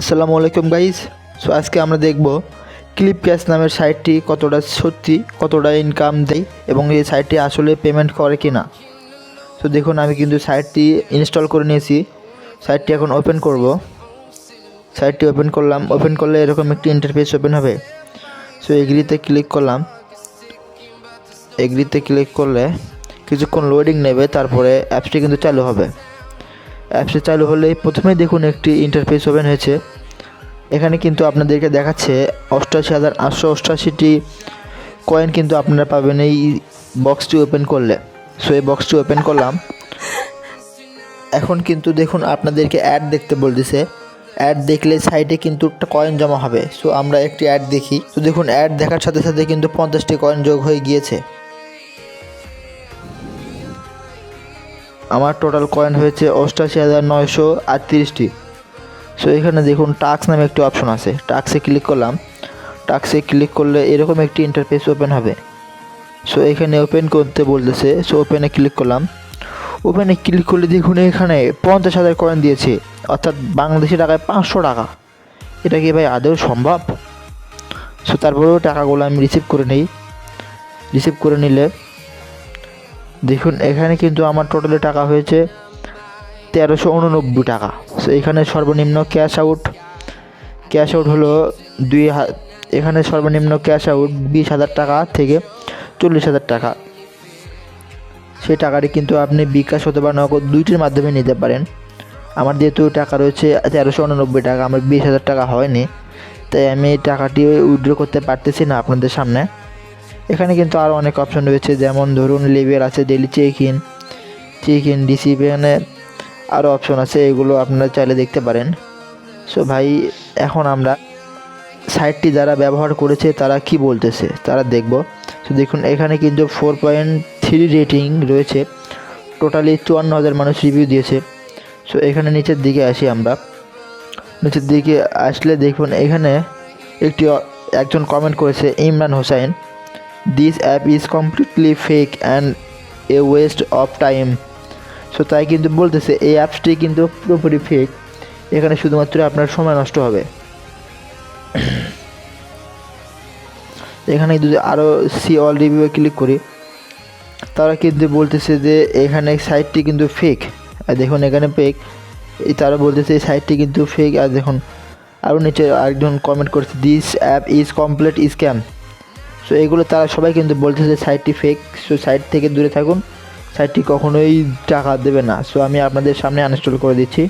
আসসালামু আলাইকুম guys. So আজকে আমরা দেখব ক্লিপ ক্যাশ নামের সাইটটি কতটা সত্যি, কতটা ইনকাম দেয় এবং এই সাইটটি আসলে পেমেন্ট করে কি না। সো দেখুন, আমি কিন্তু সাইটটি ইনস্টল করে নিয়েছি। সাইটটি এখন ওপেন করব। সাইটটি ওপেন করলাম। ওপেন করলে এরকম একটি ইন্টারফেস ওপেন হবে। সো এগ্রিতে ক্লিক করলাম। এগ্রিতে ক্লিক করলে কিছুক্ষণ লোডিং নেবে, তারপরে অ্যাপসটি কিন্তু চালু হবে। অ্যাপসটি চালু হলেই প্রথমেই দেখুন একটি ইন্টারফেস ওপেন হয়েছে। এখানে কিন্তু আপনাদেরকে দেখাচ্ছে 88,888টি কয়েন কিন্তু আপনারা পাবেন এই বক্সটি ওপেন করলে। সো এই বক্সটি ওপেন করলাম। এখন কিন্তু দেখুন আপনাদেরকে অ্যাড দেখতে বলতেছে। অ্যাড দেখলে সাইটে কিন্তু একটা কয়েন জমা হবে। সো আমরা একটি অ্যাড দেখি। তো দেখুন, অ্যাড দেখার সাথে সাথে কিন্তু 50টি কয়েন যোগ হয়ে গিয়েছে। আমার টোটাল কয়েন হয়েছে 88,938টি। সো এখানে দেখুন টাস্ক নামে একটি অপশন আছে। টাস্কে ক্লিক করলাম। টাস্কে ক্লিক করলে এরকম একটি ইন্টারফেস ওপেন হবে। সো এখানে ওপেন করতে বলতেছে। সো ওপেনে ক্লিক করলাম। ওপেনে ক্লিক করলে দেখুন এখানে 50,000 কয়েন দিয়েছে, অর্থাৎ বাংলাদেশি টাকায় 500 টাকা। এটা কি ভাই আদৌ সম্ভব? সো তারপরেও টাকাগুলো আমি রিসিভ করে নিই। রিসিভ করে নিলে দেখুন এখানে কিন্তু আমার টোটালি টাকা হয়েছে 1389 টাকা। সো এখানে সর্বনিম্ন ক্যাশ আউট হলো এখানে সর্বনিম্ন ক্যাশ আউট 20,000 টাকা থেকে 40,000 টাকা। সেই টাকাটি কিন্তু আপনি বিকাশ অথবা নগদ দুইটির মাধ্যমে নিতে পারেন। আমার যেহেতু টাকা রয়েছে 1389 টাকা, আমার 20,000 টাকা হয়নি, তাই আমি এই টাকাটি উইথড্র করতে পারতেছি না আপনাদের সামনে। এখানে কিন্তু আরও অনেক অপশন রয়েছে, যেমন ধরুন লেভেল আছে, ডেলি চেক ইন রিসিভ, এখানে আরও অপশন আছে, এগুলো আপনারা চাইলে দেখতে পারেন। সো ভাই, এখন আমরা সাইটটি যারা ব্যবহার করেছে তারা কি বলতেছে তারা দেখব। তো দেখুন এখানে কিন্তু 4.3 রেটিং রয়েছে। টোটালি 54,000 মানুষ রিভিউ দিয়েছে। সো এখানে নিচের দিকে আসি আমরা। নিচের দিকে আসলে দেখুন এখানে একজন কমেন্ট করেছে, Imran Hossain, this app is completely fake and a West of time. So তাই কিন্তু বলতেছে এই অ্যাপসটি কিন্তু পুরোপুরি ফেক, এখানে শুধুমাত্র আপনার সময় নষ্ট হবে। এখানে যদি আরও সি অল রিভিউয়ে ক্লিক করি, তারা কিন্তু বলতেছে যে এখানে সাইটটি কিন্তু ফেক। আর দেখুন এখানে ফেক, তারা বলতেছে এই সাইটটি কিন্তু ফেক। আর দেখুন আরও নিচে আরেকজন কমেন্ট করছে, this app is complete scam. So এগুলো তারা সবাই কিন্তু বলতেছে সাইটটি ফেক। সো সাইট থেকে দূরে থাকুন, সাইটটি কখনোই টাকা দেবে না। সো আমি আপনাদের সামনে আনইনস্টল করে দিচ্ছি।